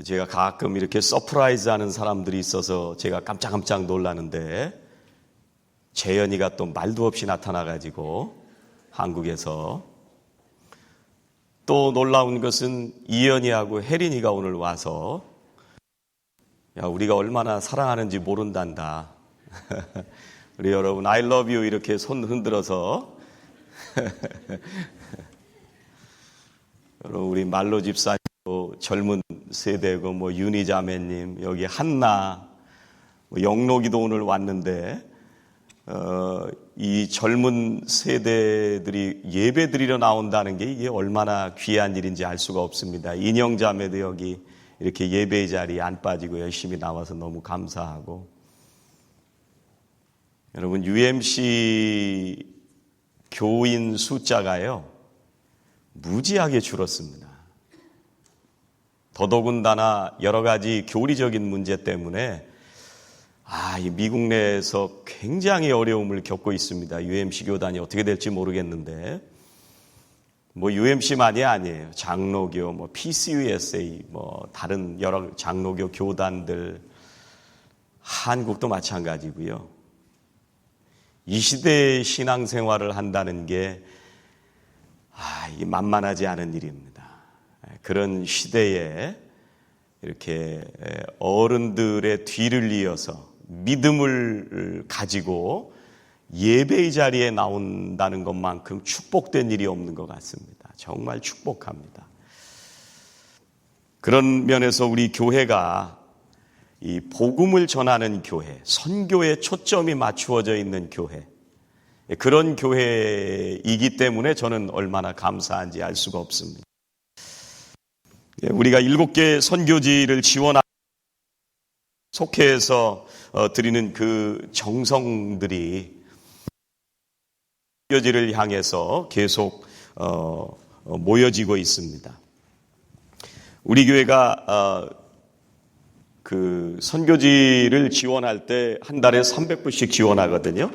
제가 가끔 이렇게 서프라이즈 하는 사람들이 있어서 제가 깜짝깜짝 놀라는데, 재현이가 또 말도 없이 나타나가지고 한국에서, 또 놀라운 것은 이현이하고 혜린이가 오늘 와서, 야, 우리가 얼마나 사랑하는지 모른단다. 우리 여러분 I love you 이렇게 손 흔들어서 여러분, 우리 말로 집사님, 젊은 세대고 뭐 윤희 자매님, 여기 한나, 영록이도 오늘 왔는데, 이 젊은 세대들이 예배 드리러 나온다는 게 이게 얼마나 귀한 일인지 알 수가 없습니다. 인영 자매도 여기 이렇게 예배의 자리에 안 빠지고 열심히 나와서 너무 감사하고, 여러분 UMC 교인 숫자가요 무지하게 줄었습니다. 더더군다나 여러 가지 교리적인 문제 때문에 이 미국 내에서 굉장히 어려움을 겪고 있습니다. UMC 교단이 어떻게 될지 모르겠는데, 뭐 UMC만이 아니에요. 장로교, 뭐 PCUSA, 뭐 다른 여러 장로교 교단들, 한국도 마찬가지고요. 이 시대의 신앙생활을 한다는 게 이게 만만하지 않은 일입니다. 그런 시대에 이렇게 어른들의 뒤를 이어서 믿음을 가지고 예배의 자리에 나온다는 것만큼 축복된 일이 없는 것 같습니다. 정말 축복합니다. 그런 면에서 우리 교회가 이 복음을 전하는 교회, 선교에 초점이 맞추어져 있는 교회, 그런 교회이기 때문에 저는 얼마나 감사한지 알 수가 없습니다. 우리가 7개 선교지를 지원하고 속해서 드리는 그 정성들이 선교지를 향해서 계속 모여지고 있습니다. 우리 교회가 그 선교지를 지원할 때 한 달에 300불씩 지원하거든요.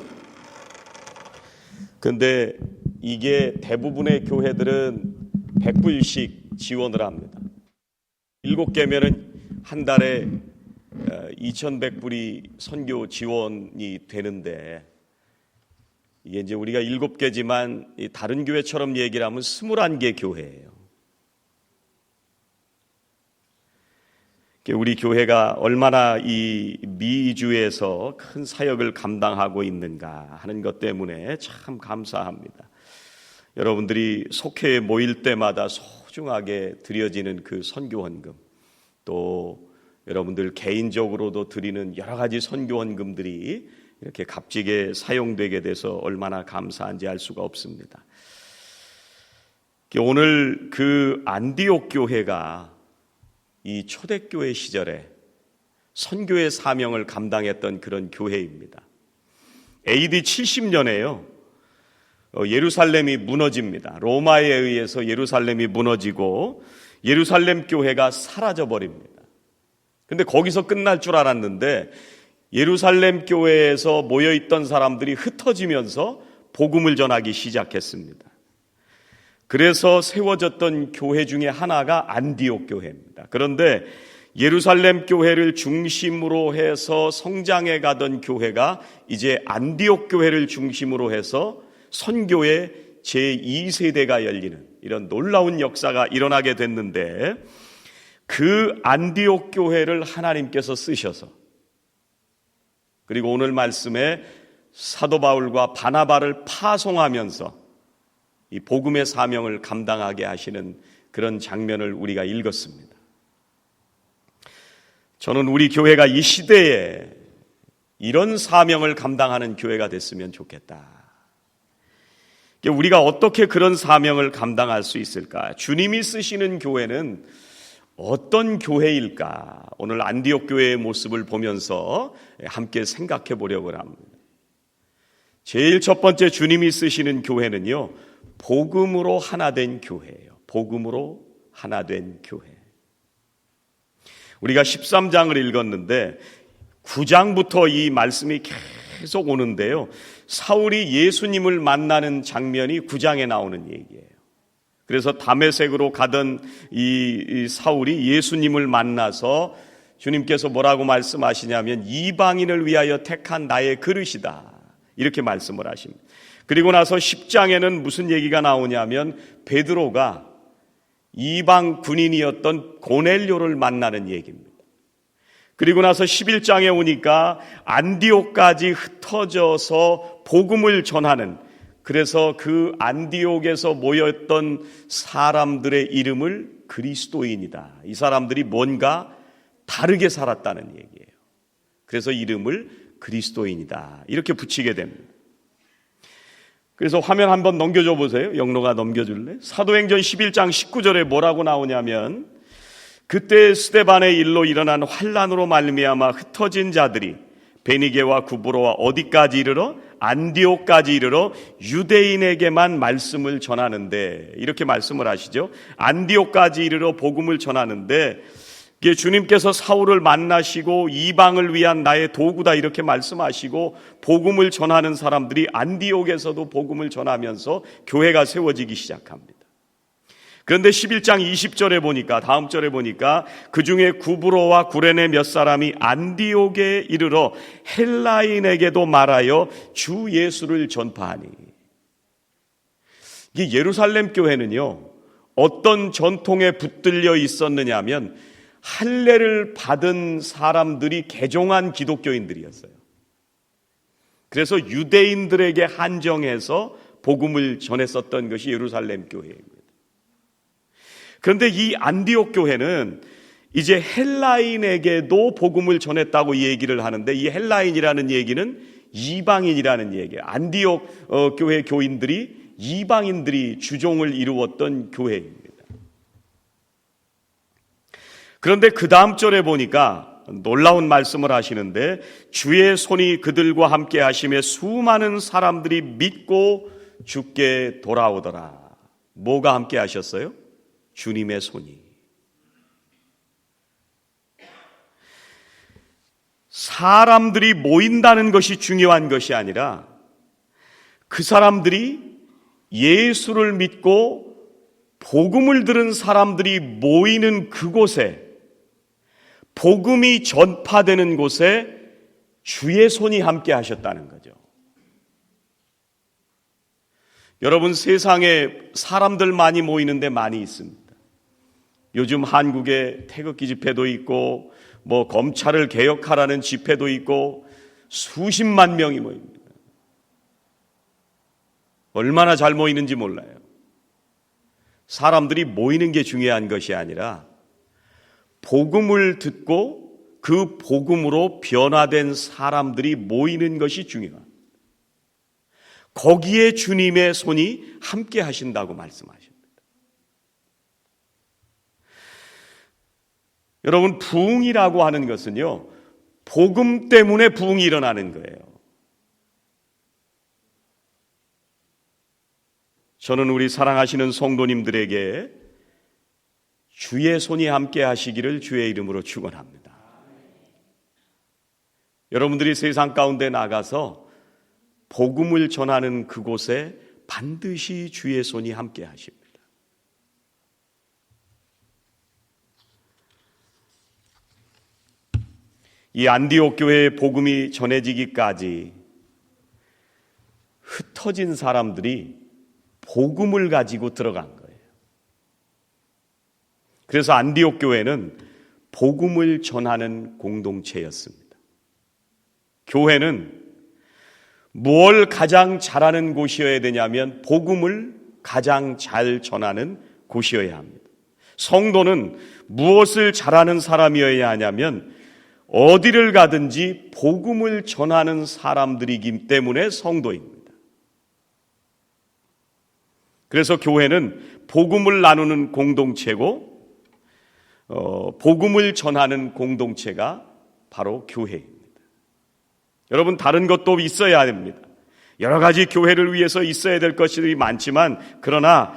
근데 이게 대부분의 교회들은 100불씩 지원을 합니다. 7개면은 한 달에 2,100불이 선교 지원이 되는데, 이게 이제 우리가 7개지만 다른 교회처럼 얘기를 하면 21개 교회예요. 우리 교회가 얼마나 이 미주에서 큰 사역을 감당하고 있는가 하는 것 때문에 참 감사합니다. 여러분들이 속회에 모일 때마다 소중하게 드려지는 그 선교헌금, 또 여러분들 개인적으로도 드리는 여러 가지 선교헌금들이 이렇게 값지게 사용되게 돼서 얼마나 감사한지 알 수가 없습니다. 오늘 그 안디옥 교회가 이 초대교회 시절에 선교의 사명을 감당했던 그런 교회입니다. AD 70년에요. 예루살렘이 무너집니다. 로마에 의해서 예루살렘이 무너지고 예루살렘 교회가 사라져 버립니다. 근데 거기서 끝날 줄 알았는데 예루살렘 교회에서 모여있던 사람들이 흩어지면서 복음을 전하기 시작했습니다. 그래서 세워졌던 교회 중에 하나가 안디옥 교회입니다. 그런데 예루살렘 교회를 중심으로 해서 성장해 가던 교회가 이제 안디옥 교회를 중심으로 해서 선교의 제2세대가 열리는 이런 놀라운 역사가 일어나게 됐는데, 그 안디옥 교회를 하나님께서 쓰셔서, 그리고 오늘 말씀에 사도 바울과 바나바를 파송하면서 이 복음의 사명을 감당하게 하시는 그런 장면을 우리가 읽었습니다. 저는 우리 교회가 이 시대에 이런 사명을 감당하는 교회가 됐으면 좋겠다. 우리가 어떻게 그런 사명을 감당할 수 있을까? 주님이 쓰시는 교회는 어떤 교회일까? 오늘 안디옥 교회의 모습을 보면서 함께 생각해 보려고 합니다. 제일 첫 번째 주님이 쓰시는 교회는요, 복음으로 하나 된 교회예요. 복음으로 하나 된 교회. 우리가 13장을 읽었는데 9장부터 이 말씀이 계속 오는데요, 사울이 예수님을 만나는 장면이 9장에 나오는 얘기예요. 그래서 다메섹으로 가던 이 사울이 예수님을 만나서 주님께서 뭐라고 말씀하시냐면 이방인을 위하여 택한 나의 그릇이다, 이렇게 말씀을 하십니다. 그리고 나서 10장에는 무슨 얘기가 나오냐면 베드로가 이방 군인이었던 고넬료를 만나는 얘기입니다. 그리고 나서 11장에 오니까 안디옥까지 흩어져서 복음을 전하는, 그래서 그 안디옥에서 모였던 사람들의 이름을 그리스도인이다, 이 사람들이 뭔가 다르게 살았다는 얘기예요. 그래서 이름을 그리스도인이다 이렇게 붙이게 됩니다. 그래서 화면 한번 넘겨줘 보세요. 영로가 넘겨줄래? 사도행전 11장 19절에 뭐라고 나오냐면 그때 스데반의 일로 일어난 환란으로 말미암아 흩어진 자들이 베니게와 구브로와 어디까지 이르러? 안디옥까지 이르러 유대인에게만 말씀을 전하는데, 이렇게 말씀을 하시죠. 안디옥까지 이르러 복음을 전하는데, 이게 주님께서 사울을 만나시고 이방을 위한 나의 도구다 이렇게 말씀하시고 복음을 전하는 사람들이 안디옥에서도 복음을 전하면서 교회가 세워지기 시작합니다. 그런데 11장 20절에 보니까, 다음 절에 보니까 그 중에 구브로와 구레네 몇 사람이 안디옥에 이르러 헬라인에게도 말하여 주 예수를 전파하니. 이 예루살렘 교회는요, 어떤 전통에 붙들려 있었느냐 하면 할례를 받은 사람들이 개종한 기독교인들이었어요. 그래서 유대인들에게 한정해서 복음을 전했었던 것이 예루살렘 교회입니다. 그런데 이 안디옥 교회는 이제 헬라인에게도 복음을 전했다고 얘기를 하는데, 이 헬라인이라는 얘기는 이방인이라는 얘기예요. 안디옥 교회 교인들이 이방인들이 주종을 이루었던 교회입니다. 그런데 그 다음 절에 보니까 놀라운 말씀을 하시는데 주의 손이 그들과 함께 하심에 수많은 사람들이 믿고 주께 돌아오더라. 뭐가 함께 하셨어요? 주님의 손이. 사람들이 모인다는 것이 중요한 것이 아니라 그 사람들이 예수를 믿고 복음을 들은 사람들이 모이는 그곳에, 복음이 전파되는 곳에 주의 손이 함께 하셨다는 거죠. 여러분, 세상에 사람들 많이 모이는데 많이 있습니다. 요즘 한국에 태극기 집회도 있고 검찰을 개혁하라는 집회도 있고 수십만 명이 모입니다. 얼마나 잘 모이는지 몰라요. 사람들이 모이는 게 중요한 것이 아니라 복음을 듣고 그 복음으로 변화된 사람들이 모이는 것이 중요합니다. 거기에 주님의 손이 함께 하신다고 말씀하십니다. 여러분, 부흥이라고 하는 것은요, 복음 때문에 부흥이 일어나는 거예요. 저는 우리 사랑하시는 성도님들에게 주의 손이 함께 하시기를 주의 이름으로 축원합니다. 여러분들이 세상 가운데 나가서 복음을 전하는 그곳에 반드시 주의 손이 함께 하십니다. 이 안디옥 교회의 복음이 전해지기까지 흩어진 사람들이 복음을 가지고 들어간 거예요. 그래서 안디옥 교회는 복음을 전하는 공동체였습니다. 교회는 뭘 가장 잘하는 곳이어야 되냐면 복음을 가장 잘 전하는 곳이어야 합니다. 성도는 무엇을 잘하는 사람이어야 하냐면 어디를 가든지 복음을 전하는 사람들이기 때문에 성도입니다. 그래서 교회는 복음을 나누는 공동체고 복음을 전하는 공동체가 바로 교회입니다. 여러분, 다른 것도 있어야 됩니다. 여러 가지 교회를 위해서 있어야 될 것들이 많지만, 그러나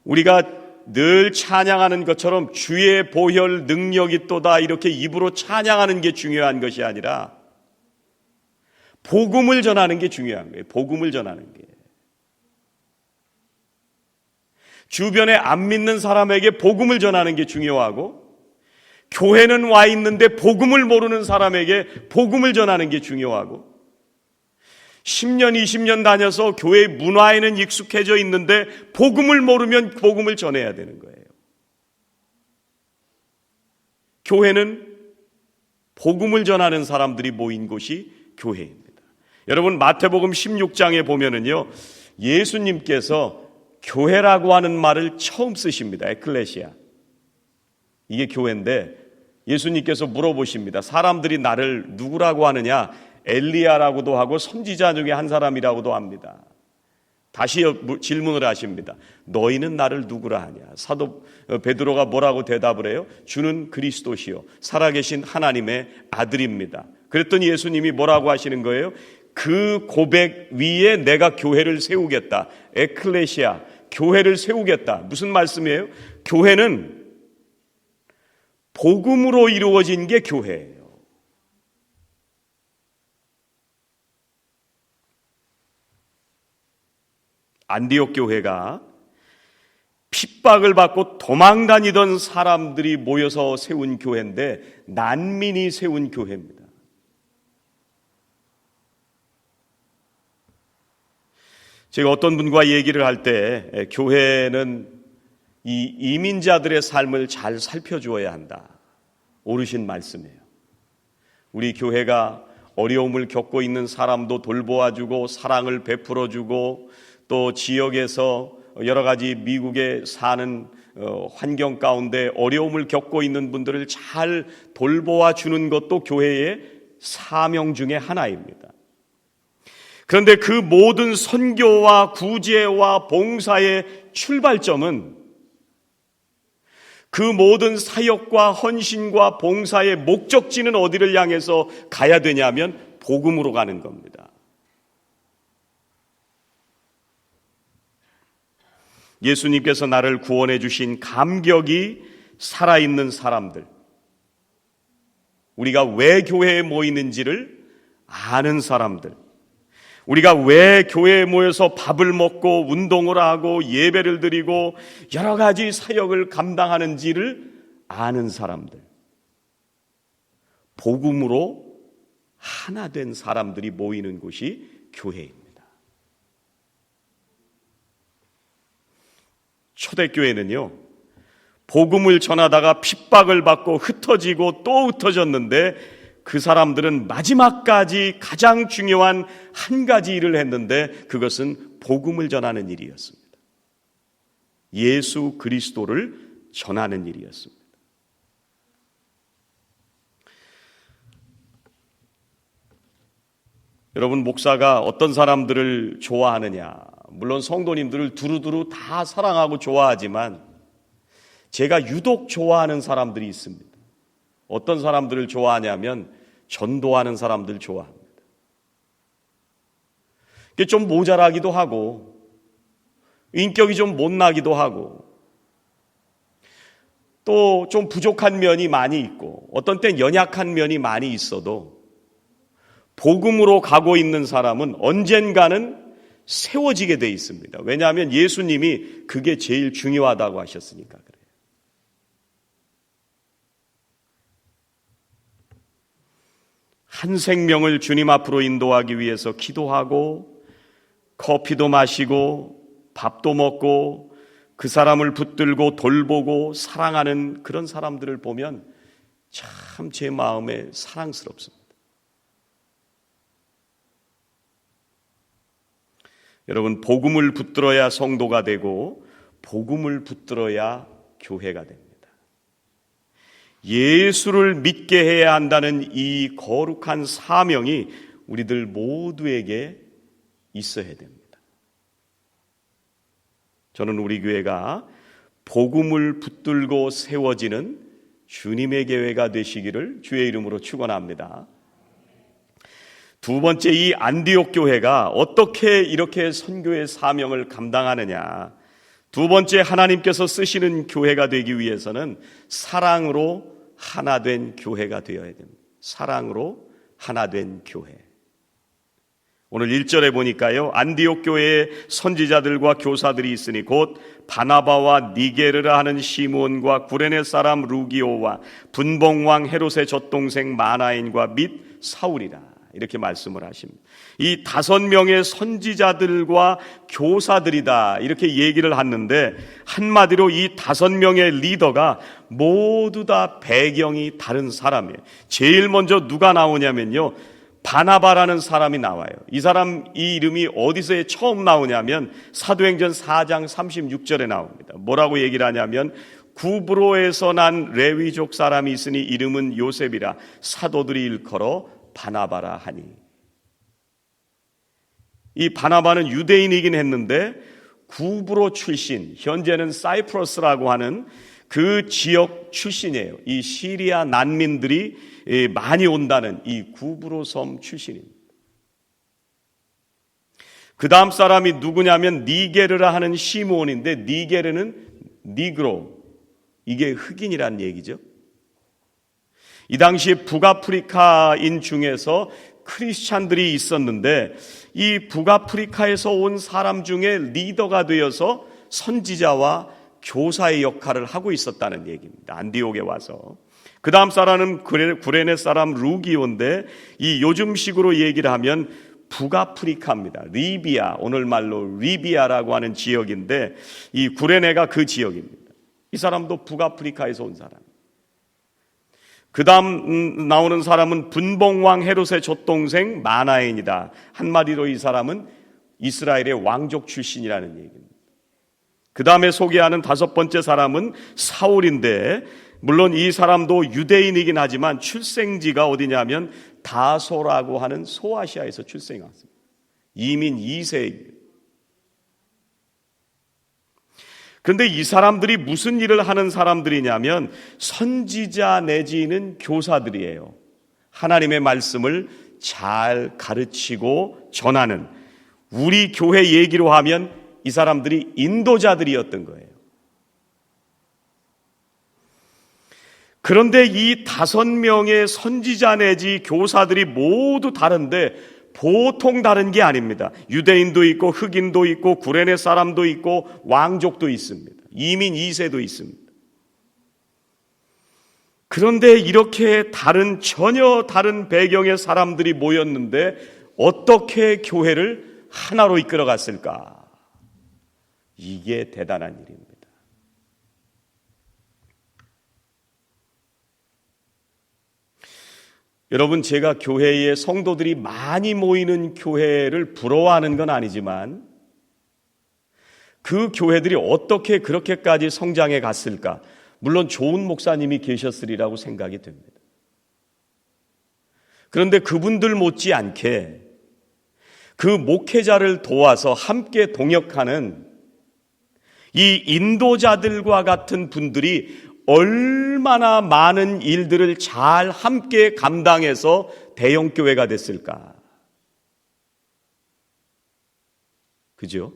우리가 늘 찬양하는 것처럼 주의 보혈 능력이 또다 이렇게 입으로 찬양하는 게 중요한 것이 아니라 복음을 전하는 게 중요한 거예요. 복음을 전하는 게. 주변에 안 믿는 사람에게 복음을 전하는 게 중요하고, 교회는 와 있는데 복음을 모르는 사람에게 복음을 전하는 게 중요하고, 10년, 20년 다녀서 교회 문화에는 익숙해져 있는데 복음을 모르면 복음을 전해야 되는 거예요. 교회는 복음을 전하는 사람들이 모인 곳이 교회입니다. 여러분, 마태복음 16장에 보면은요, 예수님께서 교회라고 하는 말을 처음 쓰십니다. 에클레시아. 이게 교회인데 예수님께서 물어보십니다. 사람들이 나를 누구라고 하느냐? 엘리야라고도 하고 선지자 중에 한 사람이라고도 합니다. 다시 질문을 하십니다. 너희는 나를 누구라 하냐? 사도 베드로가 뭐라고 대답을 해요? 주는 그리스도시요 살아계신 하나님의 아들입니다. 그랬더니 예수님이 뭐라고 하시는 거예요? 그 고백 위에 내가 교회를 세우겠다. 에클레시아, 교회를 세우겠다. 무슨 말씀이에요? 교회는 복음으로 이루어진 게 교회예요. 안디옥 교회가 핍박을 받고 도망다니던 사람들이 모여서 세운 교회인데 난민이 세운 교회입니다. 제가 어떤 분과 얘기를 할 때 교회는 이 이민자들의 삶을 잘 살펴주어야 한다. 옳으신 말씀이에요. 우리 교회가 어려움을 겪고 있는 사람도 돌보아주고 사랑을 베풀어주고 또 지역에서 여러 가지 미국에 사는 환경 가운데 어려움을 겪고 있는 분들을 잘 돌보아 주는 것도 교회의 사명 중에 하나입니다. 그런데 그 모든 선교와 구제와 봉사의 출발점은, 그 모든 사역과 헌신과 봉사의 목적지는 어디를 향해서 가야 되냐면 복음으로 가는 겁니다. 예수님께서 나를 구원해 주신 감격이 살아있는 사람들, 우리가 왜 교회에 모이는지를 아는 사람들, 우리가 왜 교회에 모여서 밥을 먹고 운동을 하고 예배를 드리고 여러 가지 사역을 감당하는지를 아는 사람들, 복음으로 하나 된 사람들이 모이는 곳이 교회입니다. 초대교회는요, 복음을 전하다가 핍박을 받고 흩어지고 또 흩어졌는데 그 사람들은 마지막까지 가장 중요한 한 가지 일을 했는데 그것은 복음을 전하는 일이었습니다. 예수 그리스도를 전하는 일이었습니다. 여러분, 목사가 어떤 사람들을 좋아하느냐? 물론 성도님들을 두루두루 다 사랑하고 좋아하지만 제가 유독 좋아하는 사람들이 있습니다. 어떤 사람들을 좋아하냐면 전도하는 사람들 좋아합니다. 이게 좀 모자라기도 하고 인격이 좀 못나기도 하고 또 좀 부족한 면이 많이 있고 어떤 땐 연약한 면이 많이 있어도 복음으로 가고 있는 사람은 언젠가는 세워지게 돼 있습니다. 왜냐하면 예수님이 그게 제일 중요하다고 하셨으니까 그래요. 한 생명을 주님 앞으로 인도하기 위해서 기도하고 커피도 마시고 밥도 먹고 그 사람을 붙들고 돌보고 사랑하는 그런 사람들을 보면 참 제 마음에 사랑스럽습니다. 여러분, 복음을 붙들어야 성도가 되고 복음을 붙들어야 교회가 됩니다. 예수를 믿게 해야 한다는 이 거룩한 사명이 우리들 모두에게 있어야 됩니다. 저는 우리 교회가 복음을 붙들고 세워지는 주님의 교회가 되시기를 주의 이름으로 축원합니다. 두 번째, 이 안디옥 교회가 어떻게 이렇게 선교의 사명을 감당하느냐? 두 번째, 하나님께서 쓰시는 교회가 되기 위해서는 사랑으로 하나 된 교회가 되어야 됩니다. 사랑으로 하나 된 교회. 오늘 1절에 보니까요, 안디옥 교회에 선지자들과 교사들이 있으니 곧 바나바와 니게르라 하는 시므온과 구레네 사람 루기오와 분봉왕 헤롯의 젖동생 마나인과 및 사울이라, 이렇게 말씀을 하십니다. 이 5명의 선지자들과 교사들이다, 이렇게 얘기를 하는데, 한마디로 이 5명의 리더가 모두 다 배경이 다른 사람이에요. 제일 먼저 누가 나오냐면요, 바나바라는 사람이 나와요. 이 사람 이 이름이 어디서 처음 나오냐면 사도행전 4장 36절에 나옵니다. 뭐라고 얘기를 하냐면, 구브로에서 난 레위족 사람이 있으니 이름은 요셉이라 사도들이 일컬어 바나바라 하니. 이 바나바는 유대인이긴 했는데 구브로 출신, 현재는 사이프러스라고 하는 그 지역 출신이에요. 이 시리아 난민들이 많이 온다는 이 구브로 섬 출신입니다. 그 다음 사람이 누구냐면 니게르라 하는 시므온인데, 니게르는 니그로, 이게 흑인이란 얘기죠. 이 당시에 북아프리카인 중에서 크리스찬들이 있었는데, 이 북아프리카에서 온 사람 중에 리더가 되어서 선지자와 교사의 역할을 하고 있었다는 얘기입니다. 안디옥에 와서. 그 다음 사람은 구레네 사람 루기오인데, 이 요즘식으로 얘기를 하면 북아프리카입니다. 리비아, 오늘말로 리비아라고 하는 지역인데, 이 구레네가 그 지역입니다. 이 사람도 북아프리카에서 온 사람. 그 다음 나오는 사람은 분봉왕 헤롯의 젖동생 마나인이다. 한마디로 이 사람은 이스라엘의 왕족 출신이라는 얘기입니다. 그 다음에 소개하는 5번째 사람은 사울인데, 물론 이 사람도 유대인이긴 하지만 출생지가 어디냐면 다소라고 하는 소아시아에서 출생했습니다. 이민 2세입니다. 그런데 이 사람들이 무슨 일을 하는 사람들이냐면 선지자 내지는 교사들이에요. 하나님의 말씀을 잘 가르치고 전하는, 우리 교회 얘기로 하면 이 사람들이 인도자들이었던 거예요. 그런데 이 5명의 선지자 내지 교사들이 모두 다른데 보통 다른 게 아닙니다. 유대인도 있고 흑인도 있고 구레네 사람도 있고 왕족도 있습니다. 이민 2세도 있습니다. 그런데 이렇게 전혀 다른 배경의 사람들이 모였는데 어떻게 교회를 하나로 이끌어갔을까? 이게 대단한 일입니다. 여러분, 제가 교회에 성도들이 많이 모이는 교회를 부러워하는 건 아니지만 그 교회들이 어떻게 그렇게까지 성장해 갔을까? 물론 좋은 목사님이 계셨으리라고 생각이 됩니다. 그런데 그분들 못지않게 그 목회자를 도와서 함께 동역하는 이 인도자들과 같은 분들이 얼마나 많은 일들을 잘 함께 감당해서 대형교회가 됐을까? 그죠?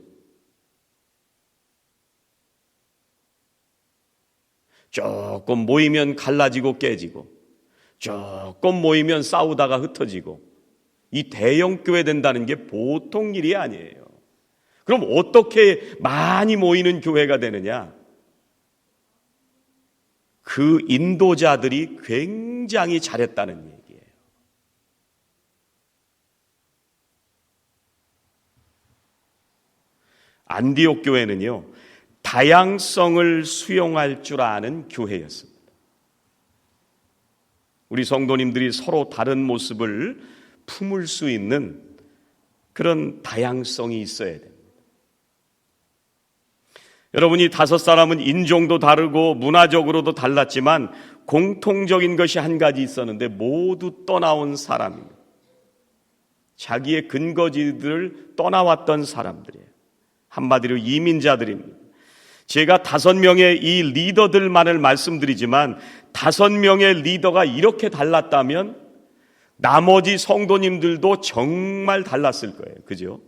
조금 모이면 갈라지고 깨지고, 조금 모이면 싸우다가 흩어지고, 이 대형교회 된다는 게 보통 일이 아니에요. 그럼 어떻게 많이 모이는 교회가 되느냐? 그 인도자들이 굉장히 잘했다는 얘기예요. 안디옥 교회는요, 다양성을 수용할 줄 아는 교회였습니다. 우리 성도님들이 서로 다른 모습을 품을 수 있는 그런 다양성이 있어야 됩니다. 여러분이 5사람은 인종도 다르고 문화적으로도 달랐지만 공통적인 것이 한 가지 있었는데 모두 떠나온 사람입니다. 자기의 근거지들을 떠나왔던 사람들이에요. 한마디로 이민자들입니다. 제가 5명의 이 리더들만을 말씀드리지만 5명의 리더가 이렇게 달랐다면 나머지 성도님들도 정말 달랐을 거예요. 그죠?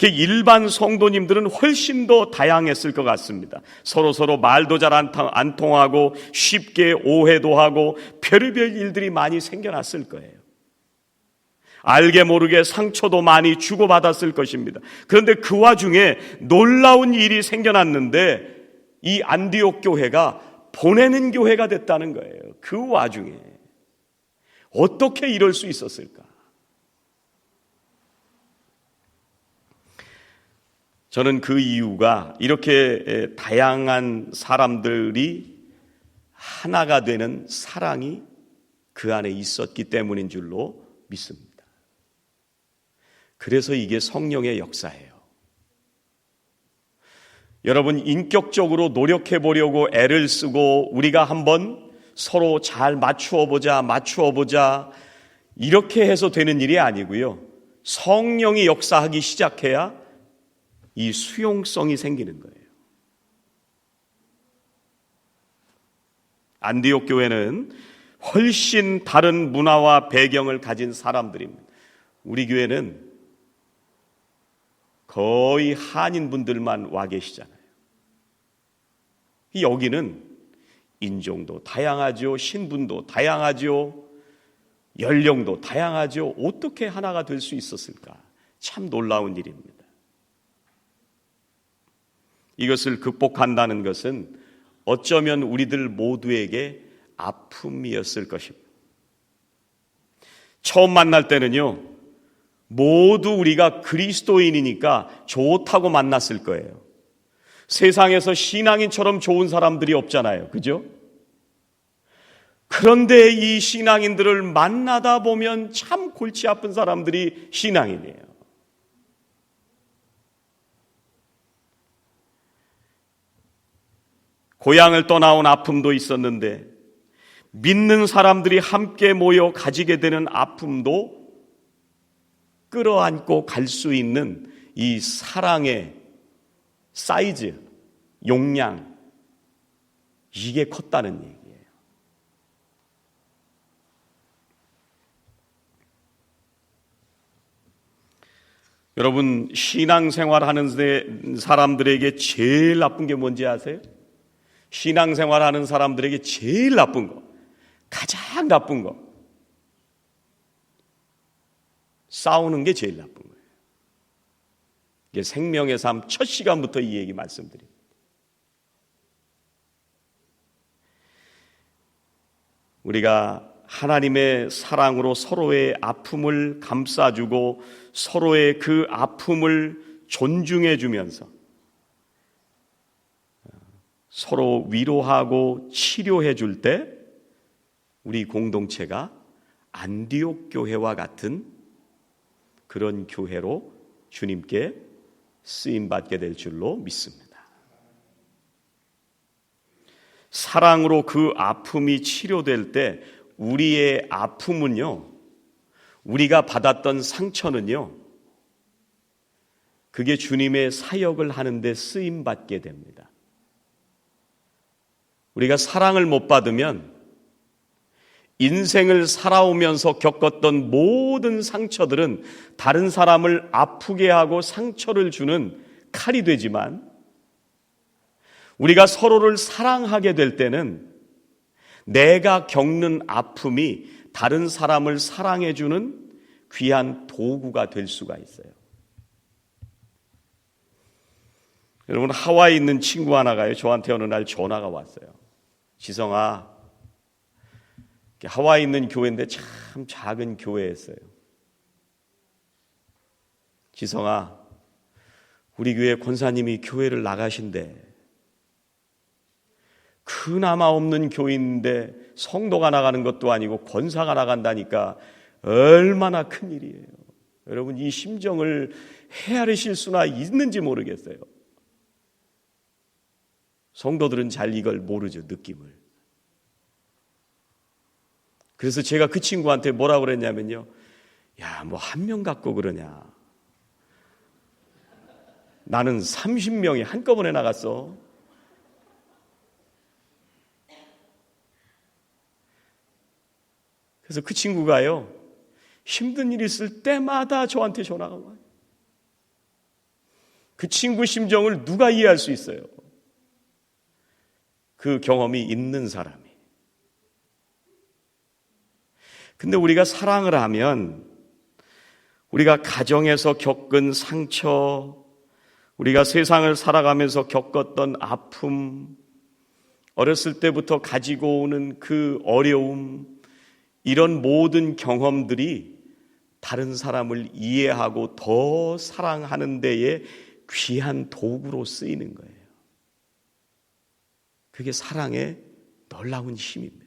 일반 성도님들은 훨씬 더 다양했을 것 같습니다. 서로 말도 잘 안 통하고 쉽게 오해도 하고 별의별 일들이 많이 생겨났을 거예요. 알게 모르게 상처도 많이 주고받았을 것입니다. 그런데 그 와중에 놀라운 일이 생겨났는데 이 안디옥 교회가 보내는 교회가 됐다는 거예요. 그 와중에 어떻게 이럴 수 있었을까? 저는 그 이유가 이렇게 다양한 사람들이 하나가 되는 사랑이 그 안에 있었기 때문인 줄로 믿습니다. 그래서 이게 성령의 역사예요. 여러분, 인격적으로 노력해 보려고 애를 쓰고 우리가 한번 서로 잘 맞추어 보자 이렇게 해서 되는 일이 아니고요. 성령이 역사하기 시작해야 이 수용성이 생기는 거예요. 안디옥 교회는 훨씬 다른 문화와 배경을 가진 사람들입니다. 우리 교회는 거의 한인분들만 와 계시잖아요. 여기는 인종도 다양하죠. 신분도 다양하죠. 연령도 다양하죠. 어떻게 하나가 될 수 있었을까? 참 놀라운 일입니다. 이것을 극복한다는 것은 어쩌면 우리들 모두에게 아픔이었을 것입니다. 처음 만날 때는요, 모두 우리가 그리스도인이니까 좋다고 만났을 거예요. 세상에서 신앙인처럼 좋은 사람들이 없잖아요. 그죠? 그런데 이 신앙인들을 만나다 보면 참 골치 아픈 사람들이 신앙인이에요. 고향을 떠나온 아픔도 있었는데 믿는 사람들이 함께 모여 가지게 되는 아픔도 끌어안고 갈 수 있는 이 사랑의 사이즈, 용량, 이게 컸다는 얘기예요. 여러분, 신앙생활하는 사람들에게 제일 나쁜 게 뭔지 아세요? 신앙생활하는 사람들에게 제일 나쁜 거, 가장 나쁜 거, 싸우는 게 제일 나쁜 거예요. 이게 생명의 삶 첫 시간부터 이 얘기 말씀드립니다. 우리가 하나님의 사랑으로 서로의 아픔을 감싸주고 서로의 그 아픔을 존중해 주면서 서로 위로하고 치료해 줄 때 우리 공동체가 안디옥 교회와 같은 그런 교회로 주님께 쓰임받게 될 줄로 믿습니다. 사랑으로 그 아픔이 치료될 때 우리의 아픔은요, 우리가 받았던 상처는요, 그게 주님의 사역을 하는데 쓰임받게 됩니다. 우리가 사랑을 못 받으면 인생을 살아오면서 겪었던 모든 상처들은 다른 사람을 아프게 하고 상처를 주는 칼이 되지만 우리가 서로를 사랑하게 될 때는 내가 겪는 아픔이 다른 사람을 사랑해주는 귀한 도구가 될 수가 있어요. 여러분, 하와이에 있는 친구 하나가요, 저한테 어느 날 전화가 왔어요. 지성아, 하와이에 있는 교회인데 참 작은 교회였어요. 지성아, 우리 교회 권사님이 교회를 나가신대. 그나마 없는 교회인데 성도가 나가는 것도 아니고 권사가 나간다니까 얼마나 큰일이에요. 여러분, 이 심정을 헤아리실 수나 있는지 모르겠어요. 성도들은 잘 이걸 모르죠, 느낌을. 그래서 제가 그 친구한테 뭐라고 그랬냐면요, 야, 뭐 한 명 갖고 그러냐. 나는 30명이 한꺼번에 나갔어. 그래서 그 친구가요, 힘든 일 있을 때마다 저한테 전화가 와요. 그 친구 심정을 누가 이해할 수 있어요? 그 경험이 있는 사람이. 근데 우리가 사랑을 하면 우리가 가정에서 겪은 상처, 우리가 세상을 살아가면서 겪었던 아픔, 어렸을 때부터 가지고 오는 그 어려움, 이런 모든 경험들이 다른 사람을 이해하고 더 사랑하는 데에 귀한 도구로 쓰이는 거예요. 그게 사랑의 놀라운 힘입니다.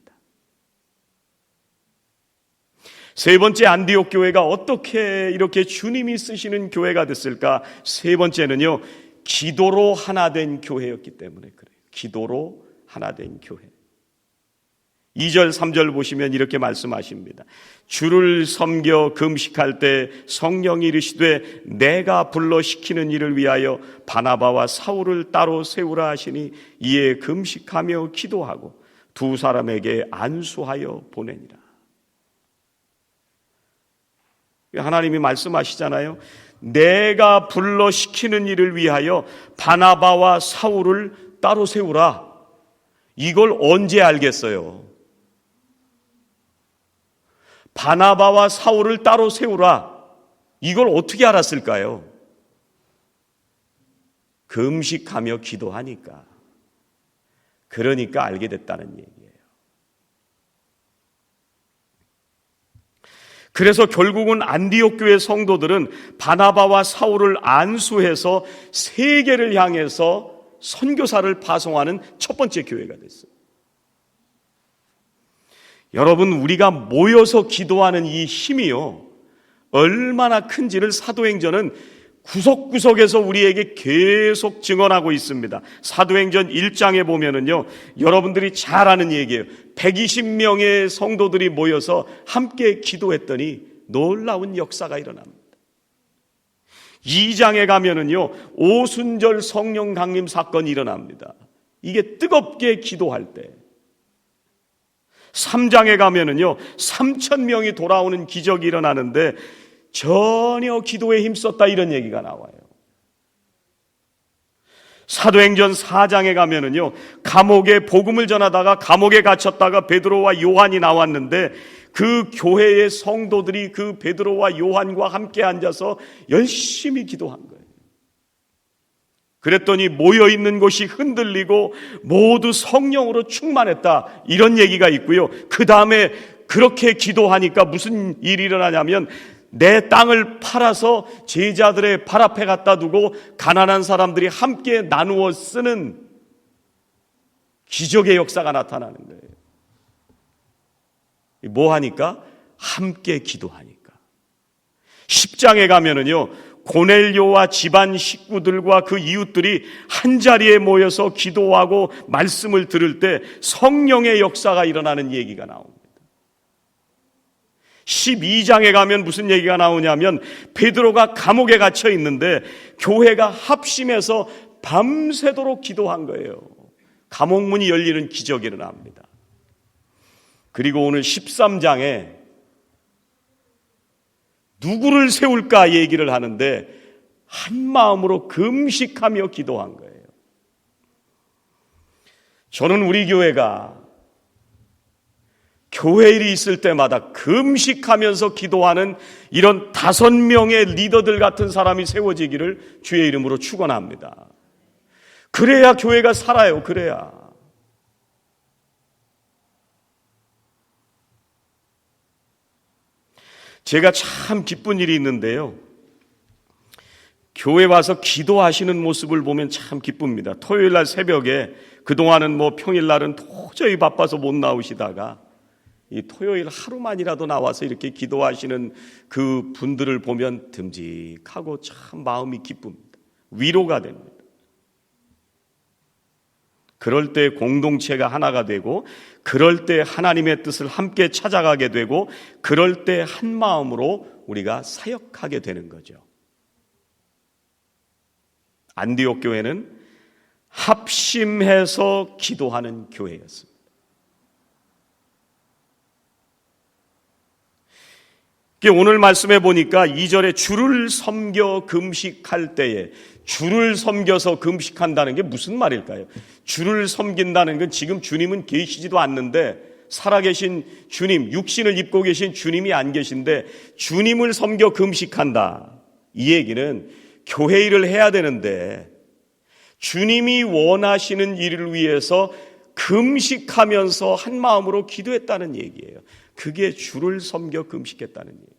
세 번째, 안디옥 교회가 어떻게 이렇게 주님이 쓰시는 교회가 됐을까? 세 번째는요, 기도로 하나 된 교회였기 때문에 그래요. 기도로 하나 된 교회. 2절 3절 보시면 이렇게 말씀하십니다. 주를 섬겨 금식할 때 성령이 이르시되 내가 불러 시키는 일을 위하여 바나바와 사울을 따로 세우라 하시니 이에 금식하며 기도하고 두 사람에게 안수하여 보내니라. 하나님이 말씀하시잖아요. 내가 불러 시키는 일을 위하여 바나바와 사울을 따로 세우라. 이걸 언제 알겠어요? 바나바와 사울을 따로 세우라. 이걸 어떻게 알았을까요? 금식하며 기도하니까. 그러니까 알게 됐다는 얘기예요. 그래서 결국은 안디옥 교회 성도들은 바나바와 사울을 안수해서 세계를 향해서 선교사를 파송하는 첫 번째 교회가 됐어요. 여러분, 우리가 모여서 기도하는 이 힘이요, 얼마나 큰지를 사도행전은 구석구석에서 우리에게 계속 증언하고 있습니다. 사도행전 1장에 보면은요, 여러분들이 잘 아는 얘기예요. 120명의 성도들이 모여서 함께 기도했더니 놀라운 역사가 일어납니다. 2장에 가면은요, 오순절 성령 강림 사건이 일어납니다. 이게 뜨겁게 기도할 때. 3장에 가면은요, 3,000명이 돌아오는 기적이 일어나는데 전혀 기도에 힘썼다, 이런 얘기가 나와요. 사도행전 4장에 가면은요, 감옥에 복음을 전하다가 감옥에 갇혔다가 베드로와 요한이 나왔는데 그 교회의 성도들이 그 베드로와 요한과 함께 앉아서 열심히 기도한 거예요. 그랬더니 모여있는 곳이 흔들리고 모두 성령으로 충만했다, 이런 얘기가 있고요. 그 다음에 그렇게 기도하니까 무슨 일이 일어나냐면 내 땅을 팔아서 제자들의 발 앞에 갖다 두고 가난한 사람들이 함께 나누어 쓰는 기적의 역사가 나타나는 거예요. 뭐 하니까? 함께 기도하니까. 10장에 가면은요, 고넬료와 집안 식구들과 그 이웃들이 한자리에 모여서 기도하고 말씀을 들을 때 성령의 역사가 일어나는 얘기가 나옵니다. 12장에 가면 무슨 얘기가 나오냐면 베드로가 감옥에 갇혀 있는데 교회가 합심해서 밤새도록 기도한 거예요. 감옥문이 열리는 기적이 일어납니다. 그리고 오늘 13장에 누구를 세울까 얘기를 하는데 한 마음으로 금식하며 기도한 거예요. 저는 우리 교회가 교회 일이 있을 때마다 금식하면서 기도하는 이런 5명의 리더들 같은 사람이 세워지기를 주의 이름으로 축원합니다. 그래야 교회가 살아요. 그래야. 제가 참 기쁜 일이 있는데요, 교회 와서 기도하시는 모습을 보면 참 기쁩니다. 토요일날 새벽에, 그동안은 평일날은 도저히 바빠서 못 나오시다가 이 토요일 하루만이라도 나와서 이렇게 기도하시는 그 분들을 보면 듬직하고 참 마음이 기쁩니다. 위로가 됩니다. 그럴 때 공동체가 하나가 되고, 그럴 때 하나님의 뜻을 함께 찾아가게 되고, 그럴 때 한 마음으로 우리가 사역하게 되는 거죠. 안디옥 교회는 합심해서 기도하는 교회였습니다. 오늘 말씀해 보니까 2절에 주를 섬겨 금식할 때에, 주를 섬겨서 금식한다는 게 무슨 말일까요? 주를 섬긴다는 건 지금 주님은 계시지도 않는데 살아계신 주님, 육신을 입고 계신 주님이 안 계신데 주님을 섬겨 금식한다. 이 얘기는 교회 일을 해야 되는데 주님이 원하시는 일을 위해서 금식하면서 한 마음으로 기도했다는 얘기예요. 그게 주를 섬겨 금식했다는 얘기예요.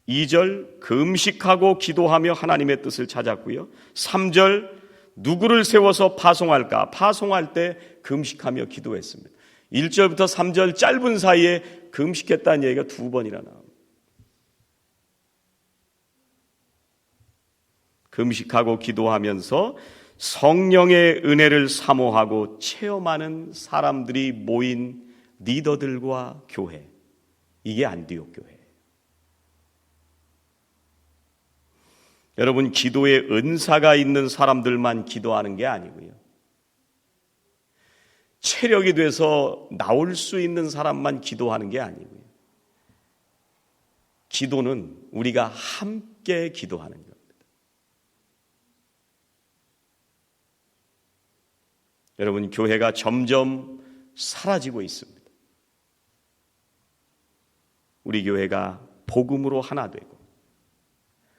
2절 금식하고 기도하며 하나님의 뜻을 찾았고요. 3절 누구를 세워서 파송할까? 파송할 때 금식하며 기도했습니다. 1절부터 3절 짧은 사이에 금식했다는 얘기가 2번이나 나옵니다. 금식하고 기도하면서 성령의 은혜를 사모하고 체험하는 사람들이 모인 리더들과 교회, 이게 안디옥 교회예요. 여러분, 기도에 은사가 있는 사람들만 기도하는 게 아니고요, 체력이 돼서 나올 수 있는 사람만 기도하는 게 아니고요, 기도는 우리가 함께 기도하는 겁니다. 여러분, 교회가 점점 사라지고 있습니다. 우리 교회가 복음으로 하나 되고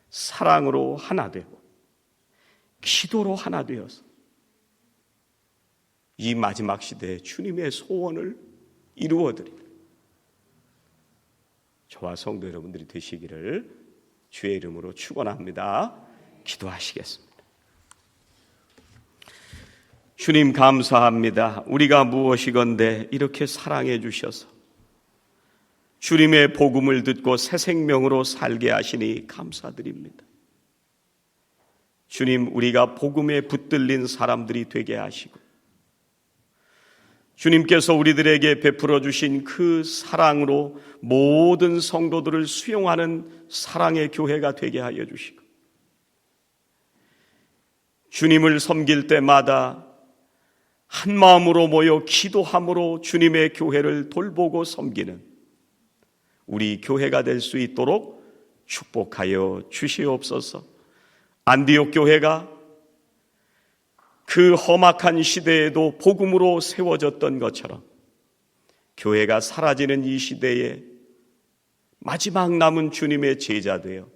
사랑으로 하나 되고 기도로 하나 되어서 이 마지막 시대에 주님의 소원을 이루어드리는 저와 성도 여러분들이 되시기를 주의 이름으로 축원합니다. 기도하시겠습니다. 주님, 감사합니다. 우리가 무엇이건대 이렇게 사랑해 주셔서 주님의 복음을 듣고 새 생명으로 살게 하시니 감사드립니다. 주님, 우리가 복음에 붙들린 사람들이 되게 하시고 주님께서 우리들에게 베풀어 주신 그 사랑으로 모든 성도들을 수용하는 사랑의 교회가 되게 하여 주시고 주님을 섬길 때마다 한 마음으로 모여 기도함으로 주님의 교회를 돌보고 섬기는 우리 교회가 될 수 있도록 축복하여 주시옵소서. 안디옥 교회가 그 험악한 시대에도 복음으로 세워졌던 것처럼 교회가 사라지는 이 시대에 마지막 남은 주님의 제자 되어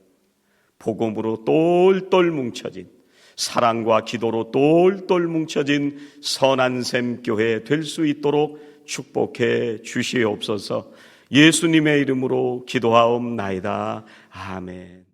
복음으로 똘똘 뭉쳐진, 사랑과 기도로 똘똘 뭉쳐진 선한 샘 교회 될 수 있도록 축복해 주시옵소서. 예수님의 이름으로 기도하옵나이다. 아멘.